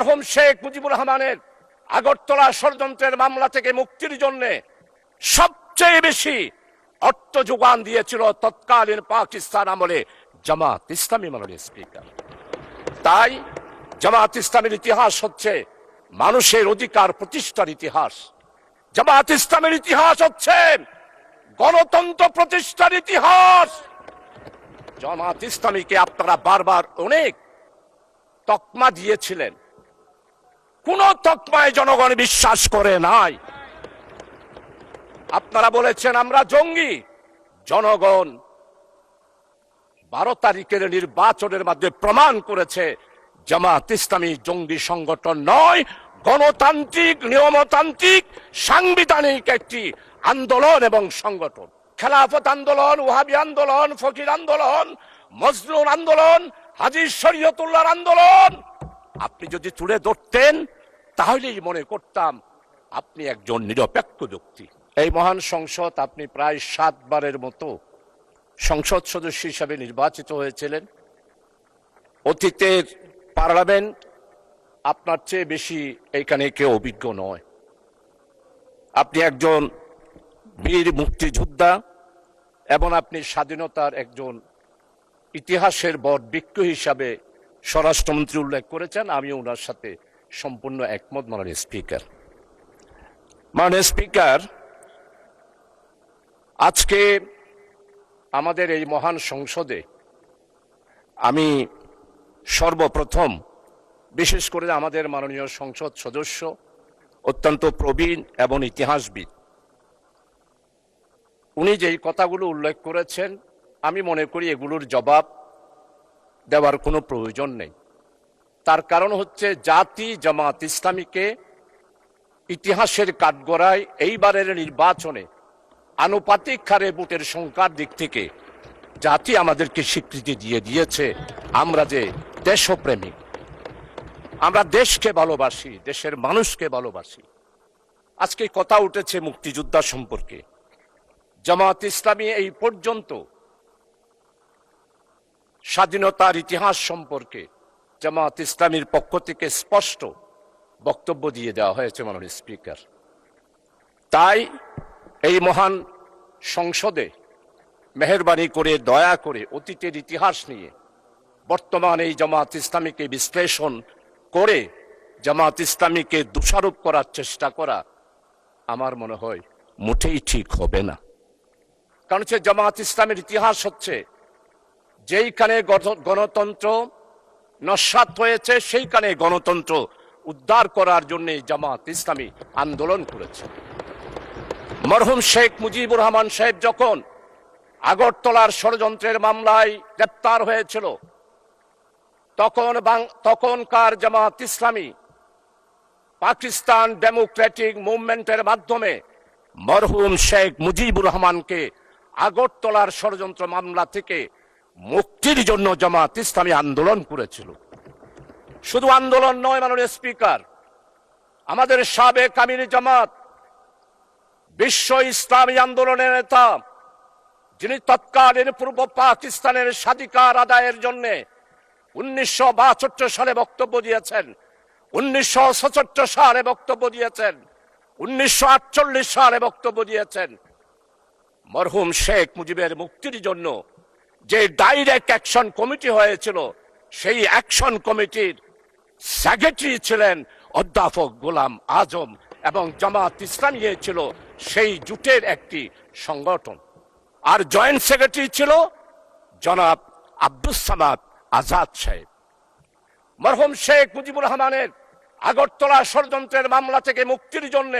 মরহুম শেখ মুজিবুর রহমানের আগরতলা ষড়যন্ত্রের মামলা থেকে মুক্তির জন্য সবচেয়ে বেশি অর্থ যোগান দিয়েছিল তৎকালীন পাকিস্তান আমলে জামাত ইসলামী। মাননীয় স্পিকার, তাই জামাত ইসলামের ইতিহাস হচ্ছে মানুষের অধিকার প্রতিষ্ঠার ইতিহাস। জামাত ইসলামের ইতিহাস হচ্ছে গণতন্ত্র প্রতিষ্ঠার ইতিহাস। জামাত ইসলামীকে আপনারা বারবার অনেক তকমা দিয়েছিলেন, কোন তকমায় জনগণ বিশ্বাস করে নাই। আপনারা বলেছেন আমরা জঙ্গি। জনগণ 12 তারিখের নির্বাচনের মাধ্যমে প্রমাণ করেছে জামাত ইসলামী জঙ্গি সংগঠন নয়, গণতান্ত্রিক, নিয়মতান্ত্রিক, সাংবিধানিক একটি আন্দোলন এবং সংগঠন। খেলাফত আন্দোলন, ওয়াহাবি আন্দোলন, ফকির আন্দোলন, মজলুম আন্দোলন, হাজী শরীয়তুল্লাহর আন্দোলন আপনি যদি তুলে ধরতেন তাহলেই মনে করতাম আপনি একজন নিরপেক্ষ ব্যক্তি। এই মহান সংসদ আপনি প্রায় 7 বারের মতো সংসদ সদস্য হিসাবে নির্বাচিত হয়েছিলেন। অতীতের পার্লামেন্ট আপনার চেয়ে বেশি এখানে কেউ অভিজ্ঞ নয়। আপনি একজন বীর মুক্তিযোদ্ধা এবং আপনি স্বাধীনতার একজন ইতিহাসের বটবৃক্ষ হিসাবে স্বরাষ্ট্রমন্ত্রী উল্লেখ করেছেন। আমি ওনার সাথে সম্পূর্ণ একমত। মাননীয় স্পিকার, আজকে আমাদের এই মহান সংসদে আমি সর্বপ্রথম বিশেষ করে আমাদের মাননীয় সংসদ সদস্য অত্যন্ত প্রবীণ এবং ইতিহাসবিদ, উনি যেই কথাগুলো উল্লেখ করেছেন আমি মনে করি এগুলোর জবাব দেওয়ার কোনো প্রয়োজন নেই। তার কারণ হচ্ছে জাতি জামাত ইসলামীকে ইতিহাসের কাঠগড়ায় এইবারের নির্বাচনে আনুপাতিক হারে ভোটের সংখ্যার দিক থেকে জাতি আমাদেরকে স্বীকৃতি দিয়ে দিয়েছে আমরা যে দেশপ্রেমিক, আমরা দেশকে ভালোবাসি, দেশের মানুষকে ভালোবাসি। আজকে কথা উঠেছে মুক্তিযোদ্ধা সম্পর্কে। জামাত ইসলামী এই পর্যন্ত স্বাধীনতার ইতিহাস সম্পর্কে জামাত ইসলামীর পক্ষ থেকে স্পষ্ট বক্তব্য দিয়ে দেওয়া হয়েছে মাননীয় স্পিকার। তাই এই মহান সংসদে মেহেরবানি করে দয়া করে অতীতের ইতিহাস নিয়ে বর্তমান এই জামাত ইসলামীকে বিশ্লেষণ করে জামাত ইসলামীকে দোষারোপ করার চেষ্টা করা আমার মনে হয় মোটেই ঠিক হবে না। কারণ হচ্ছে জামাত ইসলামের ইতিহাস হচ্ছে যেইখানে গণতন্ত্র নস্যাৎ হয়েছে সেইখানে গণতন্ত্র উদ্ধার করার জন্য জামাত ইসলামী আন্দোলন করেছে। মরহুম শেখ মুজিবুর রহমান সাহেব যখন আগরতলার ষড়যন্ত্রের মামলায় গ্রেপ্তার হয়েছিল তখনকার জামাত ইসলামী পাকিস্তান ডেমোক্রেটিক মুভমেন্টের মাধ্যমে মরহুম শেখ মুজিবুর রহমানকে আগরতলার ষড়যন্ত্র মামলা থেকে মুক্তির জন্য জামাত ইসলামী আন্দোলন করেছিল। শুধু আন্দোলন নয় মাননীয় স্পিকার, আমাদের সাবেক আমির জামাত বিশ্ব ইসলামী আন্দোলনের নেতা, যিনি তৎকালীন পূর্ব পাকিস্তানের স্বাধিকার আদায়ের জন্য 1962 সালে বক্তব্য দিয়েছেন, 1967 সালে বক্তব্য দিয়েছেন, 1948 সালে বক্তব্য দিয়েছেন। মরহুম শেখ মুজিবের মুক্তির জন্য যে ডাইরেক্ট অ্যাকশন কমিটি হয়েছিল সেই অ্যাকশন কমিটির সেক্রেটারি ছিলেন অধ্যাপক গোলাম আজম এবং জামাত ইসলামী ছিল সেই জোটের একটি সংগঠন। আর জয়েন্ট সেক্রেটারি ছিল জনাব আব্দুস সামাদ আজাদ সাহেব। মরহুম শেখ মুজিবুর রহমানের আগরতলা ষড়যন্ত্রের মামলা থেকে মুক্তির জন্য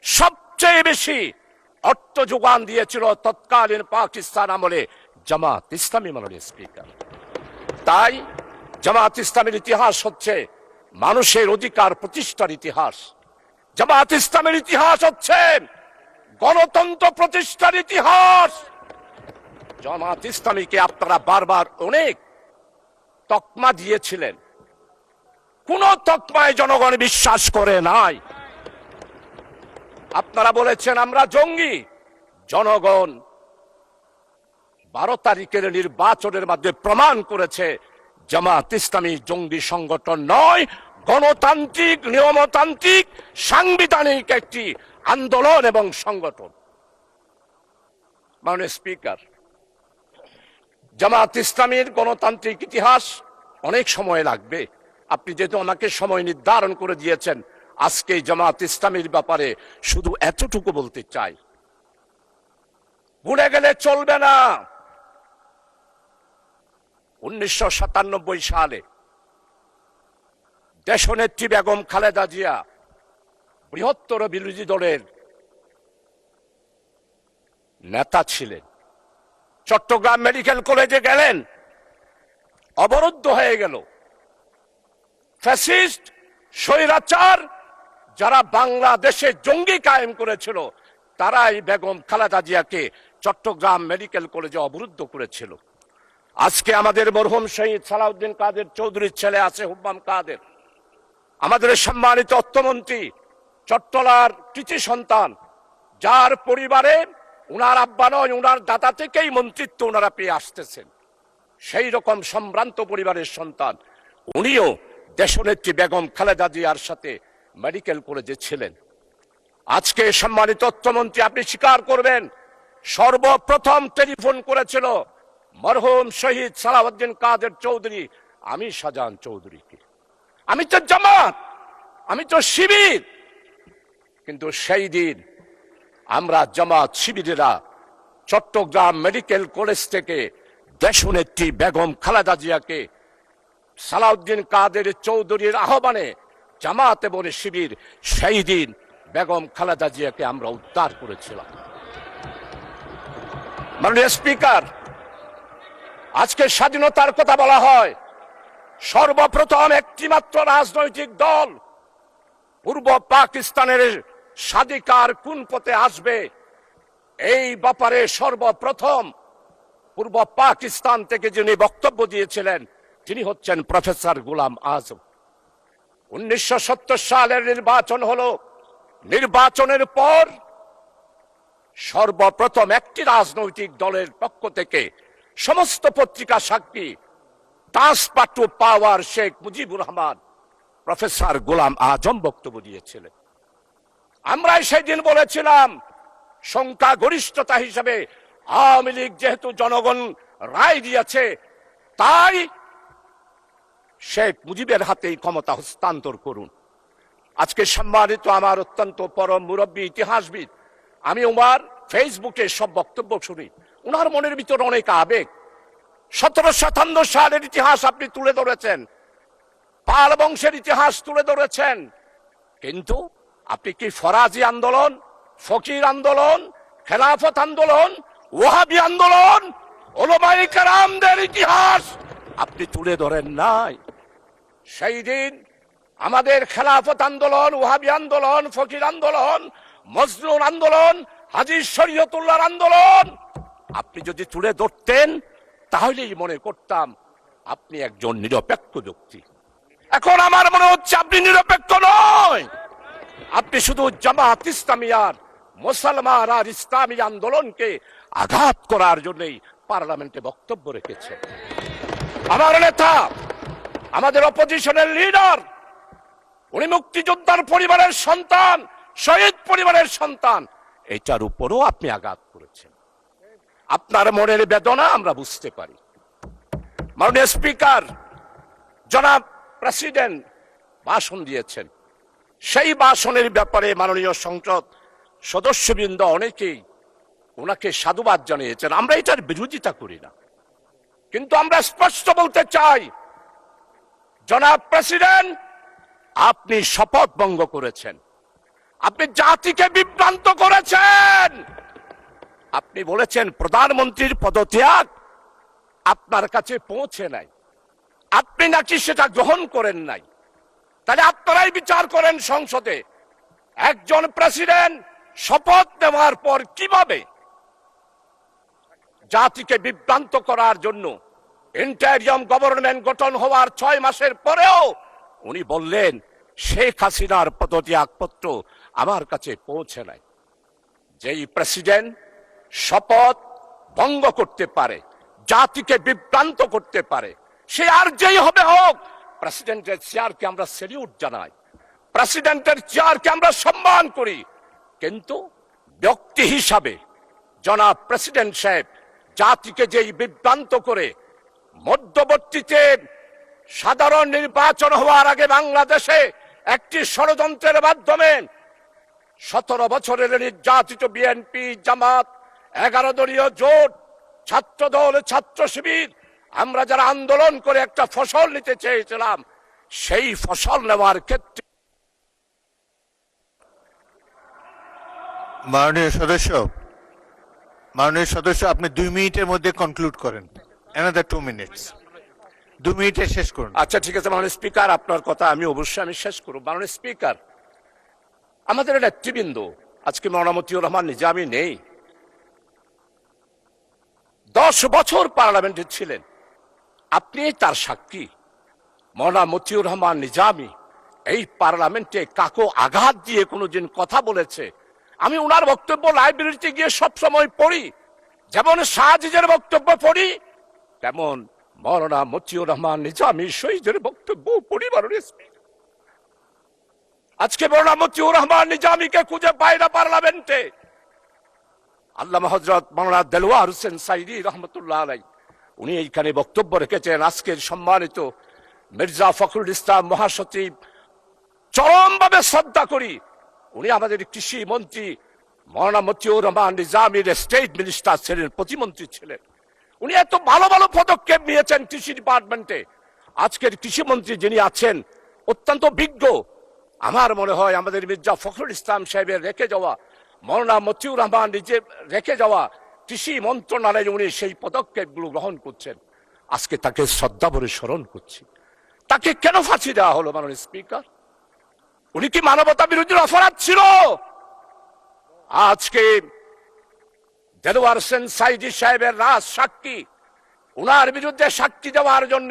সবচেয়ে বেশি অর্থ যোগান দিয়েছিল তৎকালীন পাকিস্তান আমলে জামাত ইসলামী। মাননীয় স্পিকার, তাই জামাত ইসলামের ইতিহাস হচ্ছে মানুষের অধিকার প্রতিষ্ঠার ইতিহাস। জামাত ইসলামের ইতিহাস হচ্ছে গণতন্ত্র প্রতিষ্ঠার ইতিহাস। জামাত ইসলামীকে আপনারা বারবার অনেক তকমা দিয়েছিলেন, কোন তকমায় জনগণ বিশ্বাস করে নাই। আপনারা বলেছেন আমরা জঙ্গি। জনগণ 12 তারিখের নির্বাচনের মাধ্যমে প্রমাণ করেছে জামাত ইসলামী জঙ্গি সংগঠন নয়, গণতান্ত্রিক নিয়মতান্ত্রিক সাংবিধানিক একটি আন্দোলন এবং সংগঠন। মাননীয় স্পিকার, জামাত ইসলামীর গণতান্ত্রিক ইতিহাস অনেক সময় লাগবে। আপনি যেহেতু আমাকে সময় নির্ধারণ করে দিয়েছেন, আজকে জামাত ইসলামীর ব্যাপারে শুধু এতটুকু বলতে চাই, ভুলে গেলে চলবে না। 1997 সালে দেশনেত্রী বেগম খালেদা জিয়া বৃহত্তর বিরোধী দলের নেতা ছিলেন। চট্টগ্রাম মেডিকেল কলেজে গেলেন, অবরুদ্ধ হয়ে গেল। ফ্যাসিস্ট স্বৈরাচার যারা বাংলাদেশে জঙ্গি কায়েম করেছিল, তারাই বেগম খালেদা জিয়াকে চট্টগ্রাম মেডিকেল কলেজে অবরুদ্ধ করেছিল। আজকে আমাদের মরহুম শহীদ সালাউদ্দিন কাদের চৌধুরীর ছেলে আছে হুব্বাম কাদের, আমাদের সম্মানিত অর্থমন্ত্রী, চট্টলার কৃতি সন্তান, যার পরিবারে উনার আব্বা নয়, উনার দাদা থেকেই মন্ত্রিত্ব ওনারা পেয়ে আসতেছেন। সেই রকম সম্ভ্রান্ত পরিবারের সন্তান উনিও দেশনেত্রী বেগম খালেদা জিয়ার সাথে মেডিকেল কলেজে ছিলেন। আজকে সম্মানিত অর্থমন্ত্রী, আপনি স্বীকার করবেন, সর্বপ্রথম টেলিফোন করেছিল মরহুম শহীদ সালাউদ্দিন কাদের চৌধুরী আমি শাহজাহান চৌধুরীকে। আমি তো জামাত, আমি তো শিবির, কিন্তু সেই দিন আমরা জামাত শিবিরেরা চট্টগ্রাম মেডিকেল কলেজ থেকে দেশনেত্রী বেগম খালেদা জিয়াকে সালাউদ্দিন কাদের চৌধুরীর আহ্বানে জামাত এবং শিবির সেই দিন বেগম খালেদা জিয়াকে আমরা উদ্ধার করেছিলাম। মাননীয় স্পিকার, আজকে স্বাধীনতার কথা বলা হয়, সর্বপ্রথম একটি মাত্র রাজনৈতিক দল পূর্ব পাকিস্তানের স্বাধিকার কোন পথে আসবে এই ব্যাপারে সর্বপ্রথম পূর্ব পাকিস্তান থেকে যিনি বক্তব্য দিয়েছিলেন তিনি হচ্ছেন প্রফেসর গোলাম আজম। 1970 সালের নির্বাচন হলো, নির্বাচনের পর সর্বপ্রথম একটি রাজনৈতিক দলের পক্ষ থেকে সমস্ত পত্রিকা সাক্ষী transfer to power Sheikh Mujibur Rahman professor Golam Azam বক্তব্য দিয়েছিলেন। আমরাই সেদিন বলেছিলাম সংখ্যাগরিষ্ঠতা হিসেবে আওয়ামী লীগ যেহেতু জনগণ রায় দিয়েছে, তাই শেখ মুজিবের হাতেই ক্ষমতা হস্তান্তর করুন। আজকে সম্মানিত আমার অত্যন্ত পরম মুরব্বী ইতিহাসবিদ, আমি ওনার ফেসবুকে সব বক্তব্য শুনি, ওনার মনের ভিতর অনেক আবেগ। 1757 সালের ইতিহাস আপনি তুলে ধরেছেন, পাল বংশের ইতিহাস তুলে ধরেছেন, কিন্তু আপনি কি ফরাজি আন্দোলন, ফকির আন্দোলন, খেলাফত আন্দোলন, ওয়াহাবি আন্দোলন, ওলামায়ে কেরামদের ইতিহাস আপনি তুলে ধরেন নাই? সেই দিন আমাদের খেলাফত আন্দোলন, ওয়াহাবি আন্দোলন, ফকির আন্দোলন, মজলুম আন্দোলন, হাজী শরীয়তুল্লাহর আন্দোলন আপনি যদি তুলে ধরতেন তাহলেই মনে করতাম আপনি একজন নিরপেক্ষ ব্যক্তি। এখন আমার মনে হচ্ছে আপনি নিরপেক্ষ নয়, আপনি শুধু জামাত ইসলামিয়ার মুসলমান আর ইসলামী আন্দোলনকে আঘাত করার জন্যই পার্লামেন্টে বক্তব্য রেখেছেন। আমার নেতা, আমাদের অপোজিশনের লিডার, উনি মুক্তিযোদ্ধার পরিবারের সন্তান, শহীদ পরিবারের সন্তান, এটার উপরও আপনি আঘাত করেছেন। আপনার মনের বেদনা আমরা বুঝতে পারি। মাননীয় স্পিকার, জনাব প্রেসিডেন্ট ভাষণ দিয়েছেন, সেই ভাষণের ব্যাপারে মাননীয় সংসদ সদস্যবৃন্দ অনেকেই ওনাকে সাধুবাদ জানিয়েছেন। আমরা এটার বিরোধিতা করি না, কিন্তু আমরা স্পষ্ট বলতে চাই, জনাব প্রেসিডেন্ট, আপনি শপথ ভঙ্গ করেছেন, আপনি জাতিকে বিভ্রান্ত করেছেন। আপনি বলেছেন প্রধানমন্ত্রীর পদত্যাগ আপনার কাছে পৌঁছে নাই, আপনি নাকি সেটা গ্রহণ করেন নাই। তাহলে আপনারাই বিচার করেন সংসদে, একজন প্রেসিডেন্ট শপথ নেওয়ার পর কিভাবে জাতিকে বিভ্রান্ত করার জন্য ইন্টারিয়াম গভর্নমেন্ট গঠন হওয়ার 6 মাসের পরেও উনি বললেন শেখ হাসিনার পদত্যাগপত্র আমার কাছে পৌঁছে নাই। যেই প্রেসিডেন্ট শপথ ভঙ্গ করতে পারে, জাতিকে বিভ্রান্ত করতে পারে, সে আর যেই হবে হোক, প্রেসিডেন্টের চেয়ারকে আমরা সেলিউট জানাই, প্রেসিডেন্টের চেয়ারকে আমরা সম্মান করি, কিন্তু ব্যক্তি হিসাবে জনাব প্রেসিডেন্ট সাহেব জাতিকে যেই বিভ্রান্ত করে মধ্যবর্তীতে সাধারণ নির্বাচন হওয়ার আগে বাংলাদেশে একটি ষড়যন্ত্রের মাধ্যমে 17 বছরের নির্যাতিত বিএনপি, জামাত, 11 দলীয় জোট, ছাত্রদল, ছাত্র শিবির, আমরা যারা আন্দোলন করে একটা ফসল নিতে চেয়েছিলাম, সেই ফসল নেওয়ার ক্ষেত্রে মাননীয় সদস্য আপনি 2 মিনিটের মধ্যে কনক্লুড করেন। অ্যানাদার 2 মিনিটস, 2 মিনিটে শেষ করুন। আচ্ছা ঠিক আছে মাননীয় স্পিকার, আপনার কথা আমি অবশ্যই শেষ করব। মাননীয় স্পিকার, আমাদের নেতৃবৃন্দ আজকে মাওলানা মতিউর রহমান নিজামী নেই, 10 বছর পার্লামেন্টে ছিলেন, আপনি তার সাক্ষী। মাওলানা মতিউর রহমান নিজামী এই পার্লামেন্টে কাকো আঘাত দিয়ে কোনোদিন কথা বলেছে? আমি ওনার বক্তব্য লাইব্রেরিতে গিয়ে সবসময় পড়ি, যেমন শাহজিজের বক্তব্য পড়ি, তেমন মাওলানা মতিউর রহমান নিজামী শহীদের বক্তব্য পড়ি। মাননীয় স্পিকার, আজকে মাওলানা মতিউর রহমান নিজামীকে খুঁজে পায় না পার্লামেন্টে। আল্লামা হযরত মাওলানা দেলোয়ার হোসেন সাইদি রহমতুল্লাহ আলাইহি উনি এইখানে বক্তব্য রেখেছেন। আজকের সম্মানিত মির্জা ফখরুল ইসলাম মহাসচিব চরমভাবে শ্রদ্ধা করি, উনি আমাদের কৃষি মন্ত্রী মাওলানা মতিউর রহমান নিজামীর স্টেট মিনিস্টার ছিলেন, প্রতিমন্ত্রী ছিলেন। উনি এত ভালো ভালো পদক্ষেপ নিয়েছেন কৃষি ডিপার্টমেন্টে। আজকের কৃষিমন্ত্রী যিনি আছেন অত্যন্ত বিজ্ঞ। আমার মনে হয় আমাদের মির্জা ফখরুল ইসলাম সাহেবের রেখে যাওয়া, মাওলানা মতিউর রহমান নিজে রেখে যাওয়া কৃষি মন্ত্রণালয়ে উনি সেই পদক্ষেপগুলো গ্রহণ করছেন। আজকে তাকে শ্রদ্ধা ভরে স্মরণ করছি। তাকে কেন ফাঁসি দেওয়া হলো মাননীয় স্পিকার? উনি কি মানবতা বিরোধী অপরাধ ছিল? আজকে দেলোয়ার হোসেন সাইদি সাহেবের রাজ সাক্ষী, উনার বিরুদ্ধে সাক্ষী দেওয়ার জন্য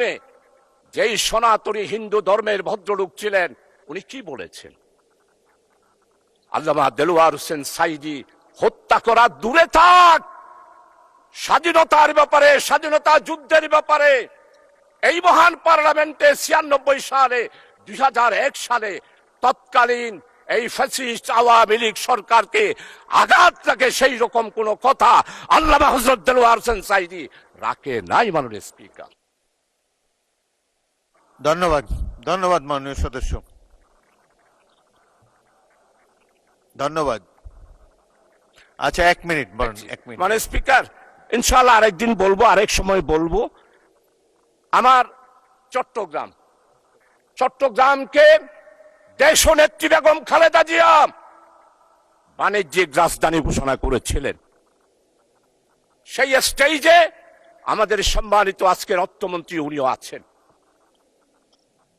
যেই সনাতনী হিন্দু ধর্মের ভদ্রলোক ছিলেন, উনি কি বলেছেন? আল্লামা দেলোয়ার হোসেন সাইদি হত্যা করা দূরে থাক, স্বাধীনতার ব্যাপারে, স্বাধীনতা যুদ্ধের ব্যাপারে এই মহান পার্লামেন্টে 96 সালে, 2001 সালে তৎকালীন এই ফ্যাসিস্ট আওয়ামী লীগ সরকারকে আঘাত লাগে সেই রকম কোন কথা আল্লামা হযরত দেলোয়ার হোসেন সাইদি রাখে নাই। মাননীয় স্পিকার, ধন্যবাদ, ধন্যবাদ মাননীয় সদস্য, ধন্যবাদ। আচ্ছা 1 মিনিট বলেন, 1 মিনিট। মাননীয় স্পিকার, ইনশাআল্লাহ আরেকদিন বলবো, আরেক সময় বলবো। আমার চট্টগ্রামকে দেশনেত্রী বেগম খালেদা জিয়া বাণিজ্যিক রাজধানী ঘোষণা করেছিলেন। সেই স্টেজে আমাদের সম্মানিত আজকের অর্থমন্ত্রী উনিও আছেন।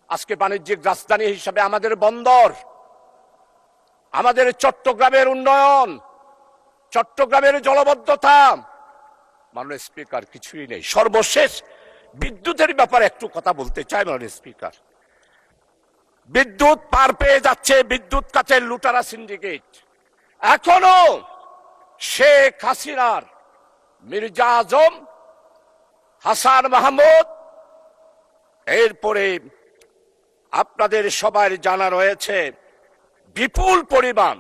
আজকে বাণিজ্যিক রাজধানী হিসাবে আমাদের বন্দর, আমাদের চট্টগ্রামের উন্নয়ন, চট্টগ্রামের জলবদ্ধতা, মাননীয় স্পিকার কিছুই নেই। সর্বশেষ বিদ্যুতের ব্যাপারে একটু কথা বলতে চাই। মাননীয় স্পিকার, বিদ্যুৎ পার পেয়ে যাচ্ছে বিদ্যুৎ কাটের লুটারা সিন্ডিকেট। এখনো শেখ হাসিনার, মির্জা আজম, হাসান মাহমুদ, এরপরে আপনাদের সবার জানা রয়েছে বিপুল পরিমাণ